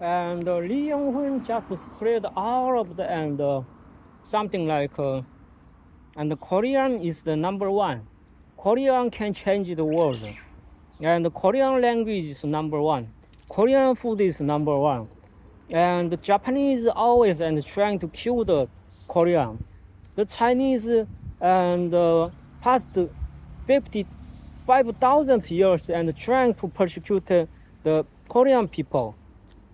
And Lee Young-hoon just spread all of the and something like and Korean is the number one. Korean can change the world, and Korean language is number one. Korean food is number one, and the Japanese always and trying to kill the Korean. The Chinese and past 55,000 years and trying to persecute the Korean people.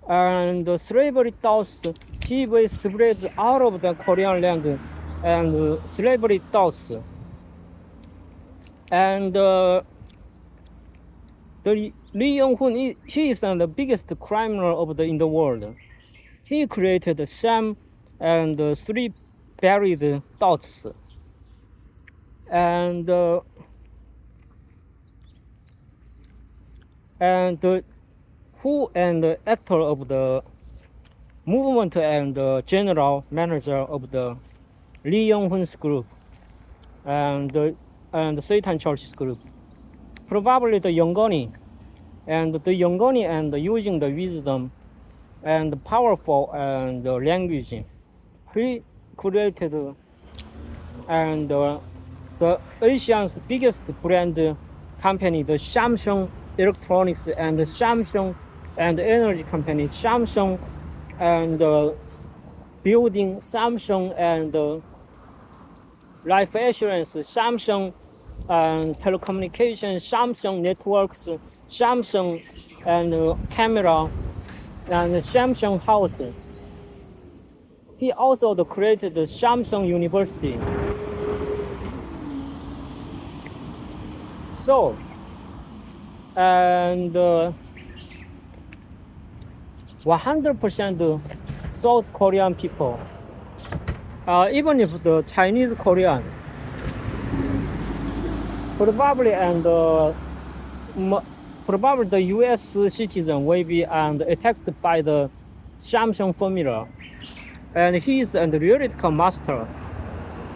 And the slavery thoughts he will spread out of the Korean land and slavery thoughts. And the Lee Young-hoon, he is the biggest criminal in the world. He created some and three buried thoughts. And who and the actor of the movement and the general manager of the Lee Young-hoon's group and the Satan Church's group. Probably the Yongoni and using the wisdom and powerful and language. He created and the Asia's biggest brand company, the Samsung Electronics and the Samsung and energy company, Samsung and building, Samsung and life assurance, Samsung and telecommunications, Samsung networks, Samsung and camera, and Samsung house. He also created the Samsung University. So, and 100% South Korean people, even if the Chinese Korean, probably the U.S. citizen will be attacked by the Samsung formula, and he is a theoretical master.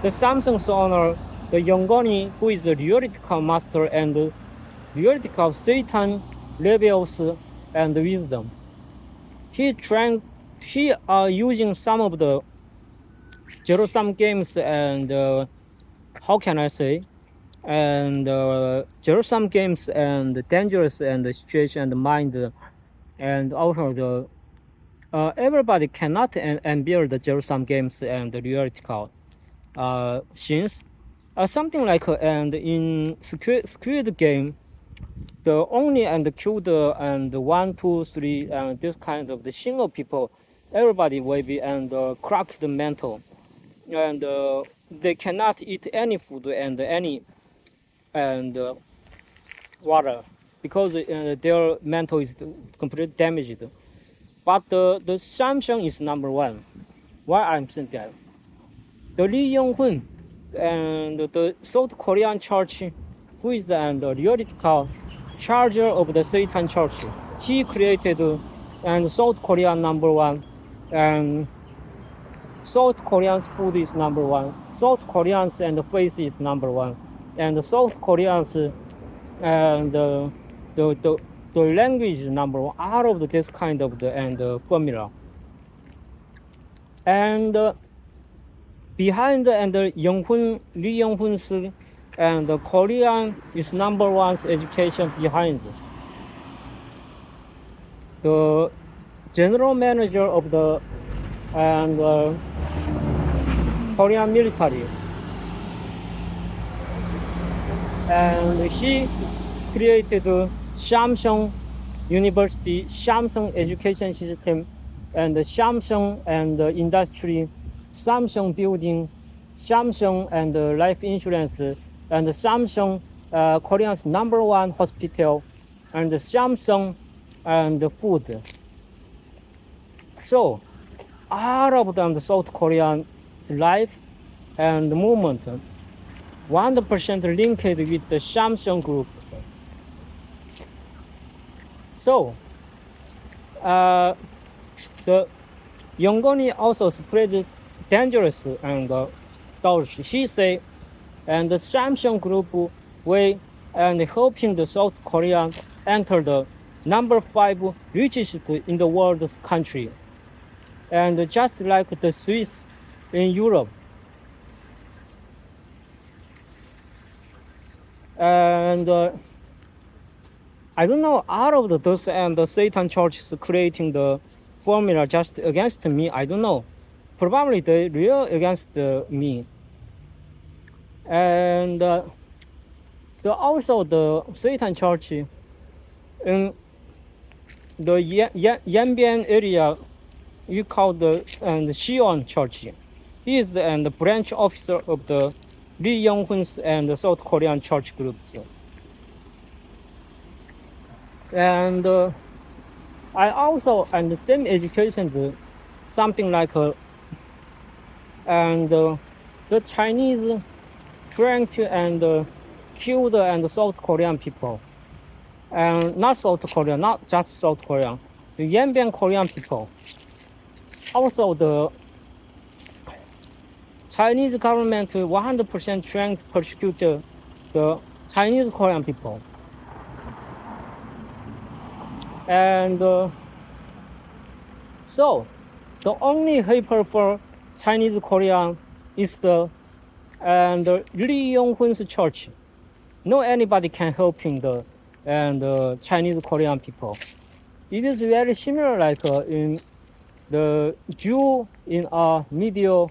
The Samsung's owner, the Yongoni, who is the theoretical master and theoretical Satan levels and wisdom. He using some of the zero-sum games and how can I say, and zero-sum games and dangerous and situation and mind and also the everybody cannot unveil the zero-sum games and the theoretical scenes. Something like and in Squid Game, the only and killed and 1, 2, 3 and this kind of the single people, everybody will be and cracked mental, and they cannot eat any food and any and water because their mental is completely damaged. But the Samsung is number one. Why I'm saying that? The Lee Young-hoon and the South Korean church, who is the theoretical charger of the Satan Church, he created and South Korea number one, and South Koreans food is number one, South Koreans and faith is number one, and South Koreans and the language is number one out of this kind of the formula. And behind and Lee Young-hoon's and the Korean is number one's education behind. The general manager of the and Korean military, and he created Samsung University, Samsung education system, and Samsung and industry, Samsung building, Samsung and life insurance, and Samsung Korea's number one hospital, and Samsung and food. So, all of them, the South Korean life and movement, 100% linked with the Samsung group. So, the Yongoni also spread dangerous and thoughts. He say, and the Samsung group way and helping the South Korean enter the number 5 richest in the world's country, and just like the Swiss in Europe. And I don't know, out of those and the Satan churches creating the formula just against me, I don't know. Probably they real against me. And also the Satan church in the Yanbian area, you call the Xi'an church. He is the branch officer of the Lee Young-hun's and the South Korean church groups. And I also and the same education, something like the Chinese trying to kill the South Korean people, and not South Korea, not just South Korea, the Yanbian Korean people. Also, the Chinese government 100% trying to persecute the Chinese Korean people. And so the only helper for Chinese Korean is the Lee Young-hun's church. No anybody can helping the Chinese Korean people. It is very similar like in the Jew in a media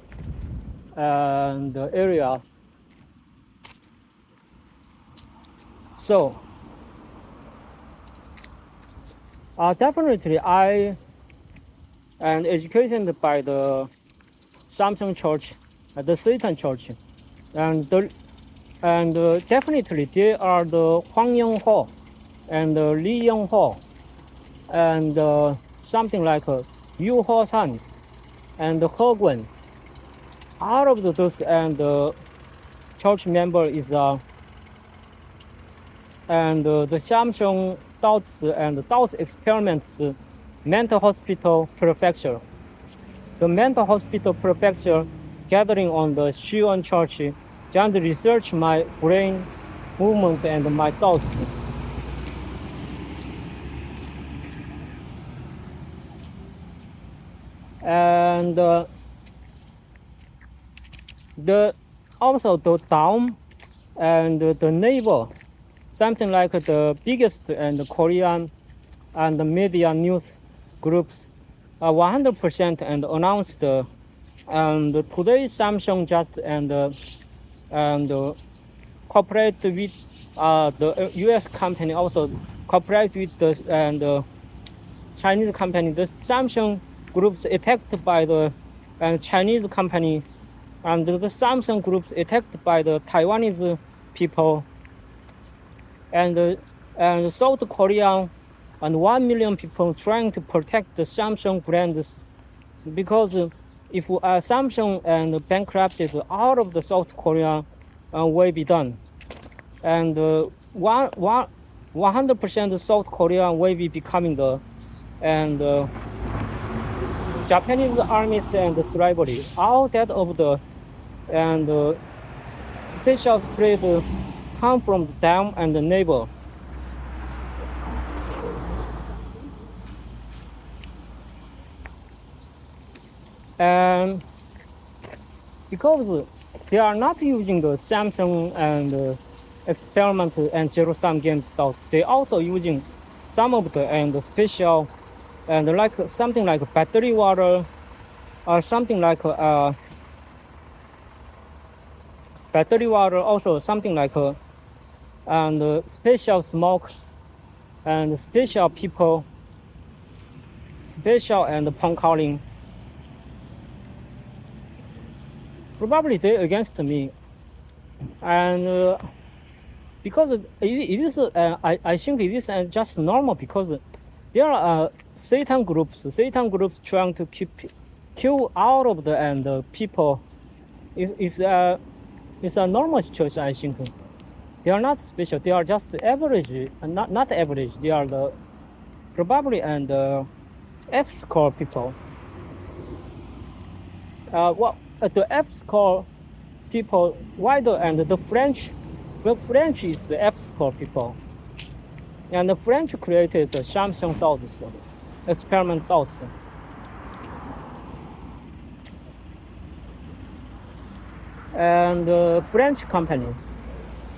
and area. So definitely I am educated by the Samsung Church, the Satan Church, and definitely they are the Hwang Young-ho and Lee Young-ho and something like Yu Ho-san and He Gwen. All of those and church member is and the Samsung Doubts and Doubts Experiments Mental Hospital Prefecture. The mental hospital prefecture gathering on the Xi'an church just research my brain movement and my thoughts. And also the Daum and the neighbor, something like the biggest and Korean and the media news groups 100% and announced and today Samsung just and cooperate with the US company, also cooperate with the Chinese company. The Samsung groups attacked by the Chinese company, and the Samsung groups attacked by the Taiwanese people, and South Korea and 1 million people trying to protect the Samsung brands, because if Samsung and bankrupted, all of the South Korea will be done, and 100% South Korea will be becoming the Japanese armies and slavery. All that of the special spread come from them and the neighbor. And because they are not using the Samsung and experiment and zero-sum games, they also using some of the special and like something like battery water or something like battery water, also something like and special smoke and special people, special and phone calling. Probably they against me, and because it is I think it is just normal, because there are Satan groups trying to kill all of the people. It's a normal situation, I think. They are not special, they are just average, not average, they are the probably F-score people. The F-score people, why the French is the F-score people. And the French created the Samsung dots, experiment dots. And the French company.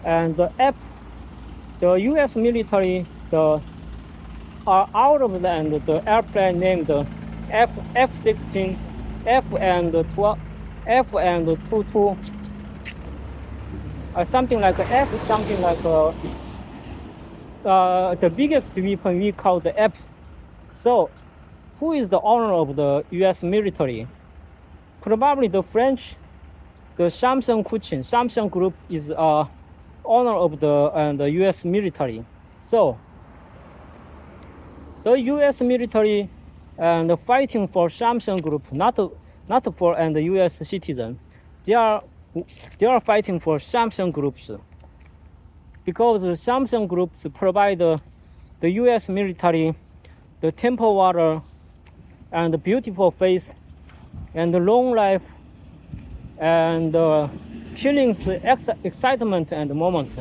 And the US military, out of the airplane named F-16, F and 12, F and 22, something like F, something like the biggest weapon we call the F. So, who is the owner of the US military? Probably the French, the Samsung Kuchin. Samsung Group is owner of the US military. So, the US military and fighting for Samsung Group, not for the US citizen. They are fighting for Samsung Groups, because Samsung Groups provide the US military the temple water and the beautiful face and the long life and feelings, excitement and moment.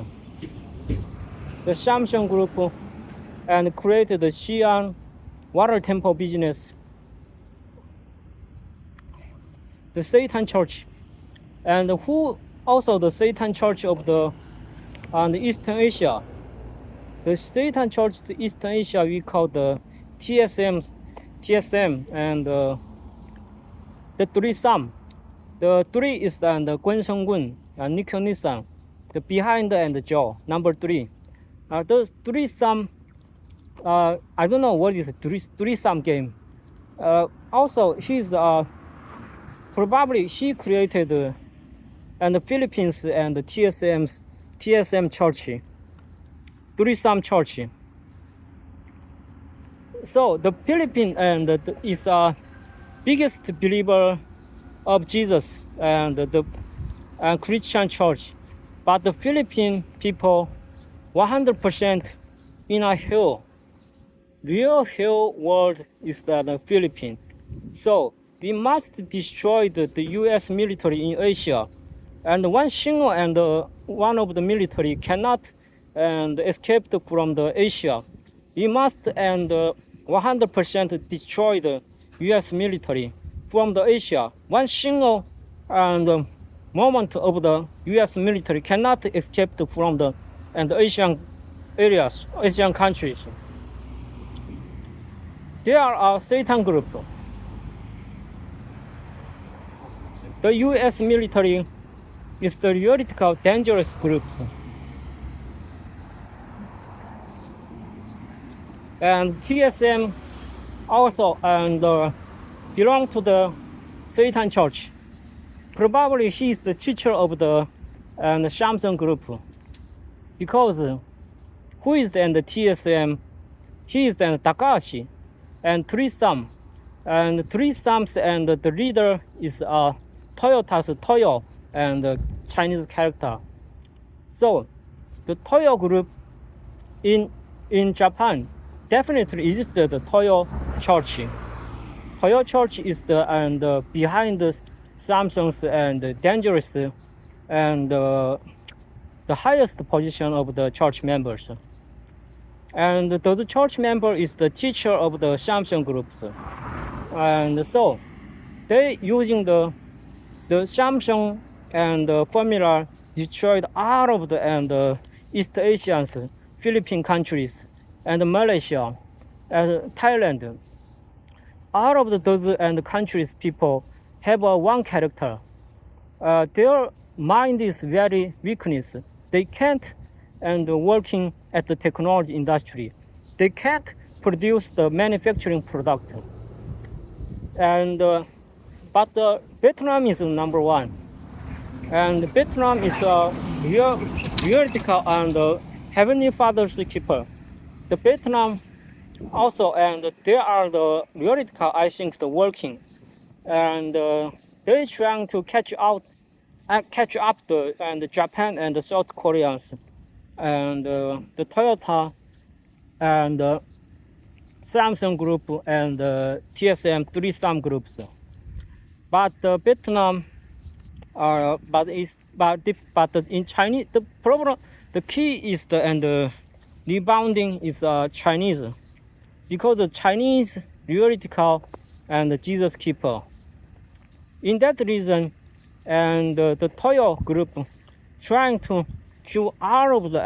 The Samsung Group and created the Xi'an water temple business, the Satan Church, and who also the Satan Church of the Eastern Asia. The Satan Church to Eastern Asia we call the TSM, and the three Sam. The three is the Guan Shenggun and Nikko Nissan, the behind and the jaw, number 3. Those three Sam, I don't know what is a three Sam game. Also, she's probably she created and the Philippines and the TSM Church, three Sam Church. So the Philippines and is biggest believer of Jesus and the Christian church, but the Philippine people 100% in a hell. Real hell world is the Philippines. So we must destroy the US military in Asia, and one single and one of the military cannot and escape from the Asia. We must and 100% destroy the US military from the Asia. One single and moment of the US military cannot escape from the Asian areas, Asian countries. There are a Satan group. The US military is the theoretical dangerous groups. And TSM also belong to the Satan Church. Probably she is the teacher of the Samsung Group, because who is the TSM? He is the Takashi and three Sam, and three Sams, and the leader is Toyota's Toyo and the Chinese character. So the Toyo Group in Japan definitely is the Toyo Church. Toyo Church is the behind the Samsung's and dangerous and the highest position of the church members. And the church member is the teacher of the Samsung groups. And so they using the Samsung and the formula destroyed all of the East Asians, Philippine countries, and Malaysia, and Thailand. All of those countries people have one character. Their mind is very weakness. They can't working at the technology industry. They can't produce the manufacturing product. And but Vietnam is number one. And Vietnam is a theoretical and Heavenly Father's keeper. The Vietnam also, and they are the theoretical, I think, the working, and they're trying to catch up the Japan and the South Koreans, and the Toyota and Samsung Group and TSM, three Sam groups. But Vietnam but in Chinese the problem, the key is the rebounding is Chinese, because the Chinese theoretical and Jesus keeper. In that reason, and the Toyo group trying to kill all of the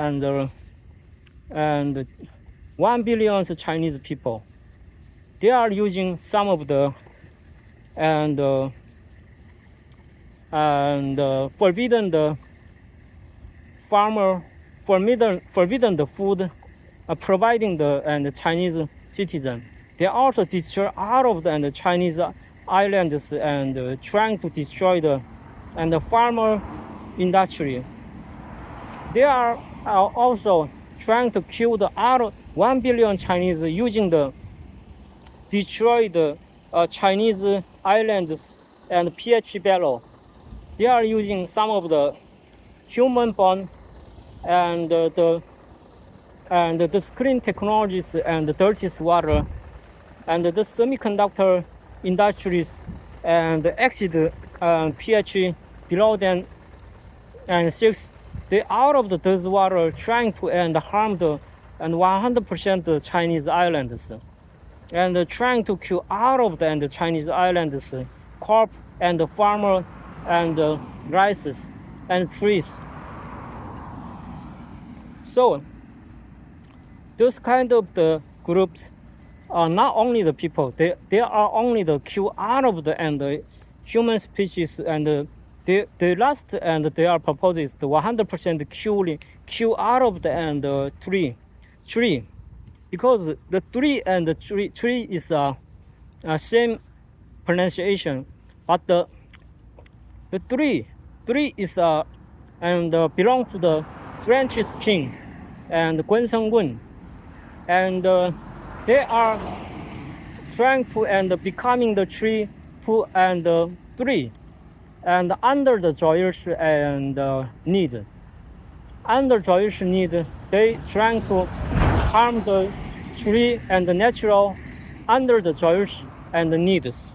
and 1 billion Chinese people. They are using some of the and forbidden the farmer, forbidden the food, providing the Chinese citizen. They also destroy all of the Chinese islands and trying to destroy the farmer industry. They are also trying to kill the other 1 billion Chinese using the destroyed Chinese islands and pH barrel. They are using some of the human born and the screen technologies and the dirtiest water and the semiconductor industries and exit pH below than and 6. They out of those water trying to harm the 100% Chinese islands and trying to kill out of the Chinese islands crop and the farmer and rices and trees. So those kind of the groups are not only the people, they are only the kill out of the human species and the last and they are proposed is the 100% kill out of the tree, because the tree and the tree is same pronunciation, but the tree is and belong to the French king and Gunsenggun, and they are trying to and becoming the tree to and three. And under the Jewish and need, under Jewish need, they trying to harm the tree and the natural under the Jewish and the needs.